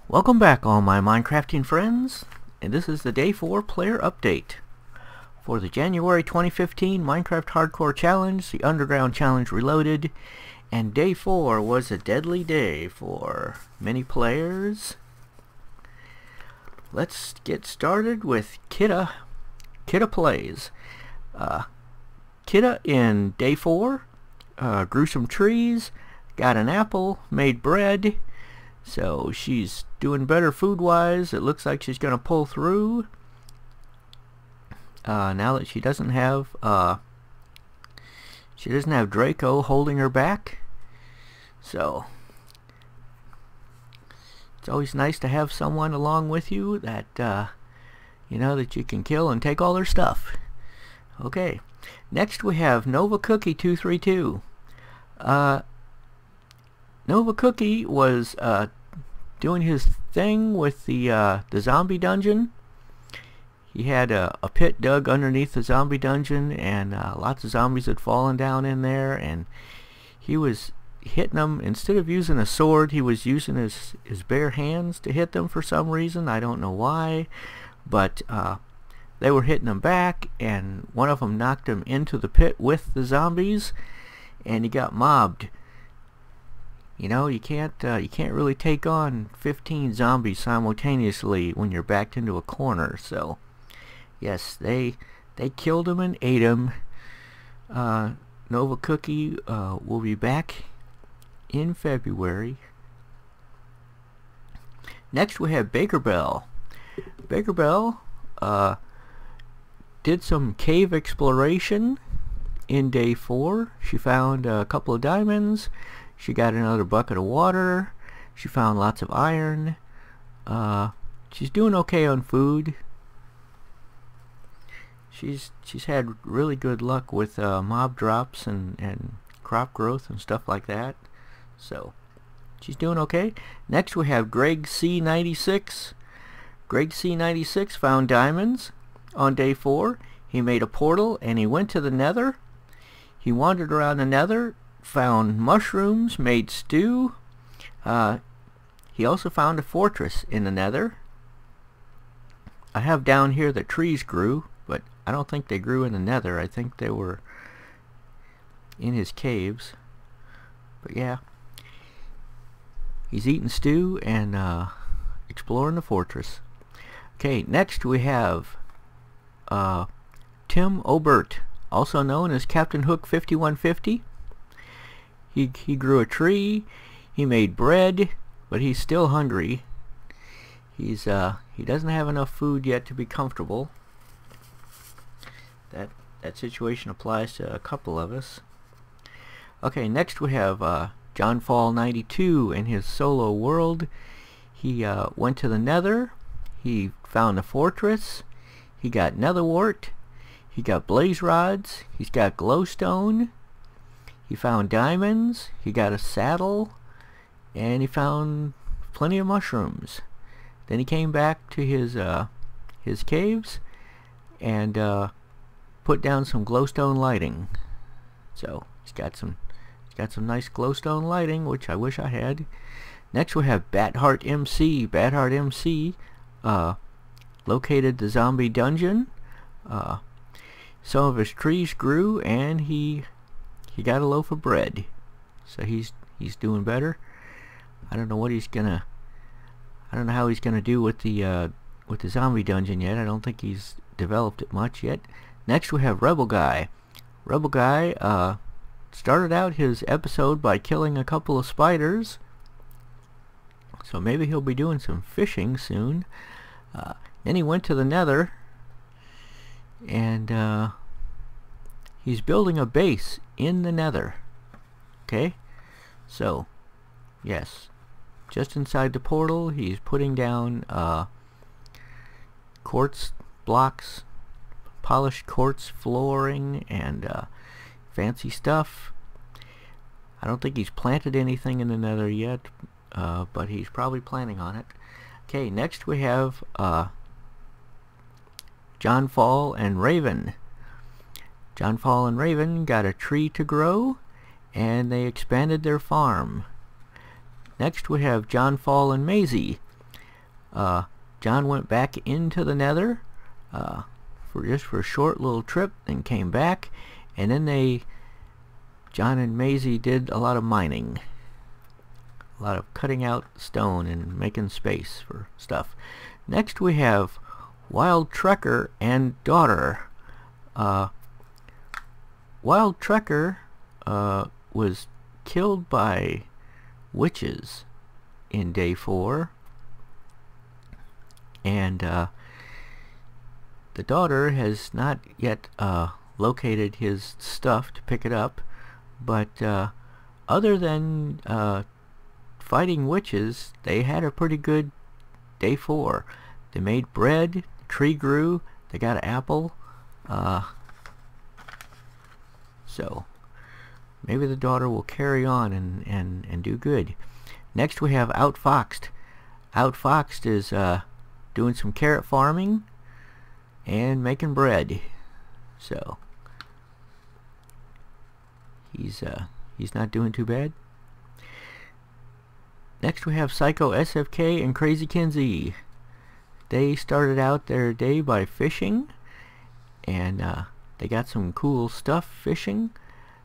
Welcome back, all my Minecrafting friends, and this is the Day 4 player update for the January 2015 Minecraft Hardcore Challenge, the Underground Challenge Reloaded, and Day 4 was a deadly day for many players. Let's get started with Kidda Plays. Kidda in Day 4 grew some trees, got an apple, made bread. So she's doing better food-wise. It looks like she's gonna pull through. Now that she doesn't have Draco holding her back. So it's always nice to have someone along with you that you know, that you can kill and take all their stuff. Okay. Next we have Nova Cookie 232. Nova Cookie was doing his thing with the zombie dungeon. He had a pit dug underneath the zombie dungeon, and lots of zombies had fallen down in there, and he was hitting them. Instead of using a sword, he was using his bare hands to hit them for some reason. I don't know why, but they were hitting him back, and one of them knocked him into the pit with the zombies, and he got mobbed. You know, you can't really take on 15 zombies simultaneously when you're backed into a corner. So, yes, they killed him and ate him. Nova Cookie will be back in February. Next we have Baker Bell. Baker Bell did some cave exploration in Day 4. She found a couple of diamonds. She got another bucket of water. She found lots of iron. She's doing okay on food. She's had really good luck with mob drops and crop growth and stuff like that. So she's doing okay. Next we have Greg C96. Greg C96 found diamonds on Day 4. He made a portal and he went to the Nether. He wandered around the Nether, found mushrooms, made stew. He also found a fortress in the Nether. I have down here that trees grew, but I don't think they grew in the Nether. I think they were in his caves. But yeah, he's eating stew and exploring the fortress. Okay, next we have Tim Obert, also known as Captain Hook 5150. He grew a tree, he made bread, but he's still hungry. He doesn't have enough food yet to be comfortable. That situation applies to a couple of us. Okay, next we have John Fall 92 in his solo world. He went to the Nether. He found a fortress. He got netherwort. He got blaze rods. He's got glowstone. He found diamonds, he got a saddle, and he found plenty of mushrooms. Then he came back to his caves and put down some glowstone lighting. So he's got some nice glowstone lighting, which I wish I had. Next we have Batheart MC. Batheart MC located the zombie dungeon. Some of his trees grew, and he got a loaf of bread, so he's doing better. I don't know how he's gonna do with the zombie dungeon yet. I don't think he's developed it much yet. Next we have Rebel Guy. Rebel Guy started out his episode by killing a couple of spiders, so maybe he'll be doing some fishing soon. Then he went to the Nether, and he's building a base in the Nether. Okay, so yes, just inside the portal he's putting down quartz blocks, polished quartz flooring, and fancy stuff. I don't think he's planted anything in the Nether yet, but he's probably planning on it. Okay, next we have John Fall and Raven. John Fall and Raven got a tree to grow, and they expanded their farm. Next we have John Fall and Maisie. John went back into the Nether for a short little trip, and came back, and then John and Maisie did a lot of mining, a lot of cutting out stone and making space for stuff. Next we have Wild Trekker and daughter. Wild Trekker was killed by witches in day 4, and the daughter has not yet located his stuff to pick it up, but other than fighting witches, they had a pretty good day 4. They made bread, the tree grew, they got an apple, so maybe the daughter will carry on and do good. Next we have Outfoxed. Outfoxed is doing some carrot farming and making bread, so he's not doing too bad. Next we have Psycho SFK and Crazy Kinsey. They started out their day by fishing, and they got some cool stuff fishing.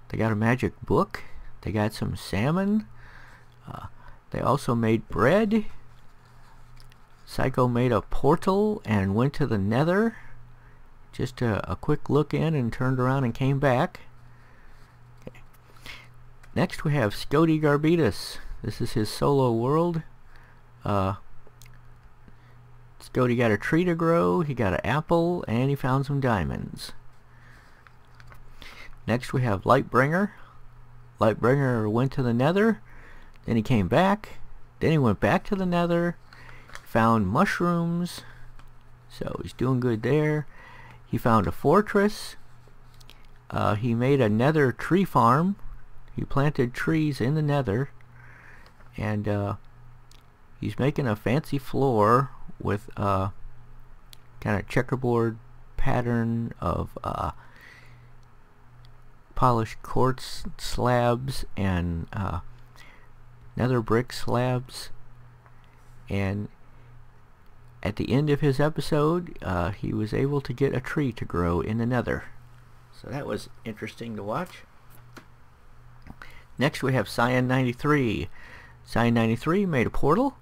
They got a magic book, they got some salmon, they also made bread. Psycho made a portal and went to the Nether. Just a quick look in and turned around and came back. Okay. Next we have Scody Garbitas. This is his solo world. Scody got a tree to grow, he got an apple, and he found some diamonds. Next we have Lightbringer. Lightbringer went to the Nether, then he came back, then he went back to the Nether, found mushrooms, so he's doing good there. He found a fortress. He made a Nether tree farm. He planted trees in the Nether, and he's making a fancy floor with a kind of checkerboard pattern of polished quartz slabs and Nether brick slabs. And at the end of his episode, he was able to get a tree to grow in the Nether. So that was interesting to watch. Next we have Cyan93. Cyan93 made a portal,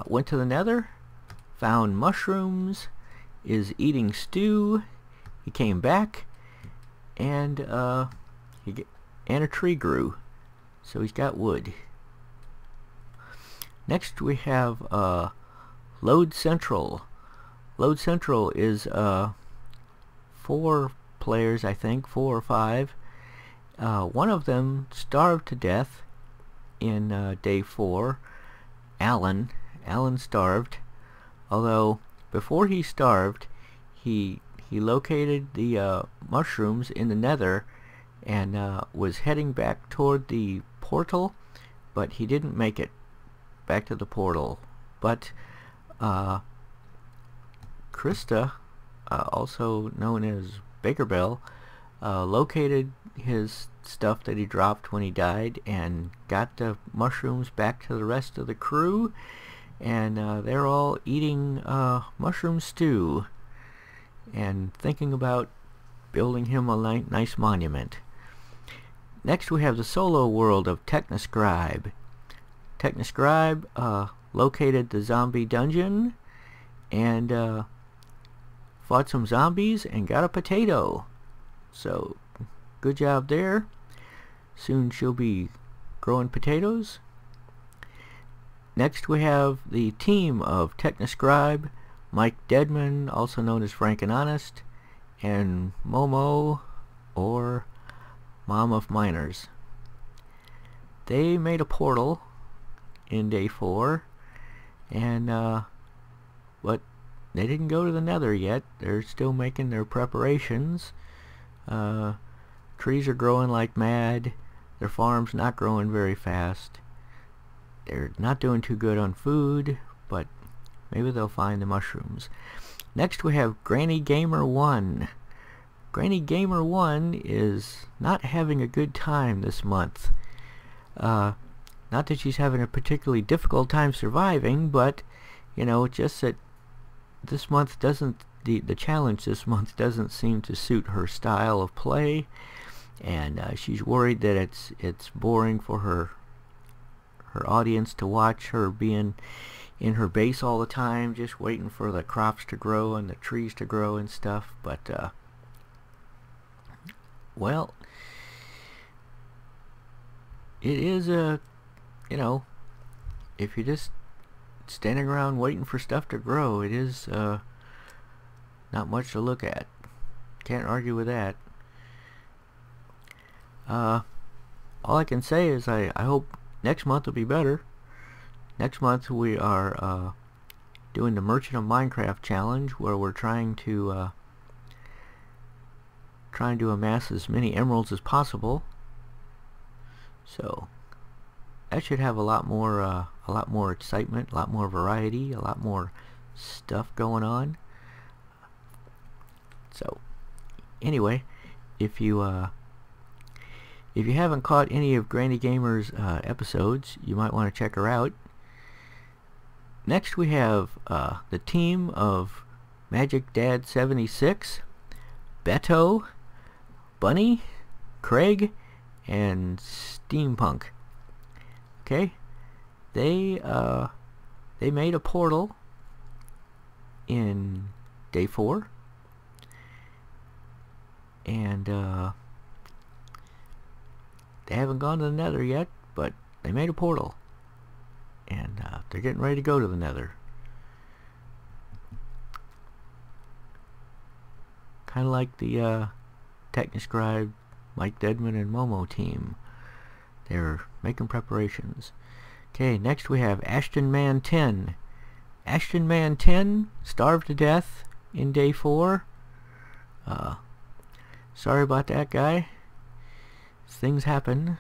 went to the Nether, found mushrooms, is eating stew. He came back, and a tree grew, so he's got wood. Next we have Load Central. Load Central is 4 players, I think, 4 or 5. One of them starved to death in day 4. Alan starved, although before he starved, he located the mushrooms in the Nether and was heading back toward the portal, but he didn't make it back to the portal. But Krista, also known as Baker Bell, located his stuff that he dropped when he died and got the mushrooms back to the rest of the crew, and they're all eating mushroom stew and thinking about building him a nice monument. Next we have the solo world of Technoscribe. Technoscribe located the zombie dungeon and fought some zombies and got a potato. So good job there. Soon she'll be growing potatoes. Next we have the team of Technoscribe, Mike Deadman, also known as Frank and Honest, and Momo, or Mom of Miners. They made a portal in day 4, and but they didn't go to the Nether yet. They're still making their preparations. Trees are growing like mad. Their farm's not growing very fast. They're not doing too good on food, but maybe they'll find the mushrooms. Next we have Granny Gamer 1. Granny Gamer 1 is not having a good time this month. Not that she's having a particularly difficult time surviving, but you know, just that this month doesn't, the challenge this month doesn't seem to suit her style of play, and she's worried that it's boring for her audience to watch her being in her base all the time, just waiting for the crops to grow and the trees to grow and stuff. But well, it is you know, if you're just standing around waiting for stuff to grow, it is not much to look at. Can't argue with that. All I can say is I hope next month will be better. Next month we are doing the Merchant of Minecraft challenge, where we're trying to amass as many emeralds as possible. So that should have a lot more excitement, a lot more variety, a lot more stuff going on. So anyway, if you haven't caught any of Granny Gamer's episodes, you might want to check her out. Next we have the team of Magic Dad 76, Beto, Bunny, Craig, and Steampunk. Okay, they made a portal in day 4, and they haven't gone to the Nether yet, but they made a portal, and they're getting ready to go to the Nether. Kind of like the Technoscribe, Mike Deadman, and Momo team. They're making preparations. Okay, next we have Ashton Man 10. Ashton Man 10 starved to death in day 4. Sorry about that, guy. Things happen.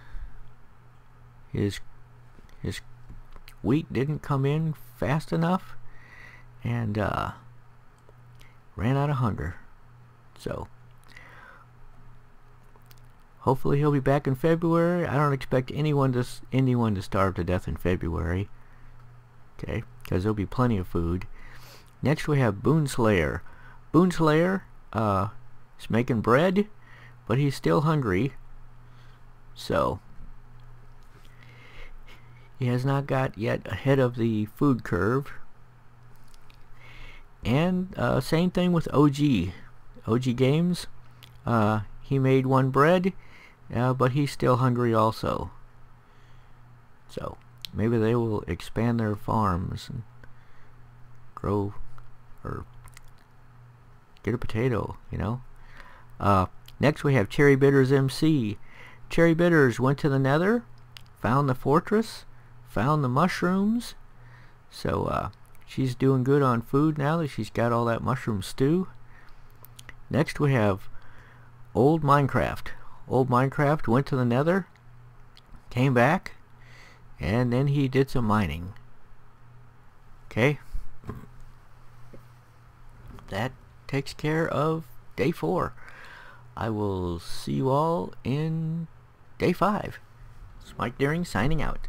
His wheat didn't come in fast enough, and ran out of hunger. So hopefully he'll be back in February. I don't expect anyone to starve to death in February. Okay, because there'll be plenty of food. Next we have Boonslayer. Boonslayer is making bread, but he's still hungry. So he has not got yet ahead of the food curve. And same thing with OG Games. He made one bread, but he's still hungry also. So maybe they will expand their farms and grow or get a potato, you know. Next we have Cherry Bitters MC. Cherry Bitters went to the Nether, found the fortress, found the mushrooms. So she's doing good on food now that she's got all that mushroom stew. Next we have Old Minecraft. Old Minecraft went to the Nether, came back, and then he did some mining. Okay, that takes care of day 4. I will see you all in day 5. It's Mike Deering signing out.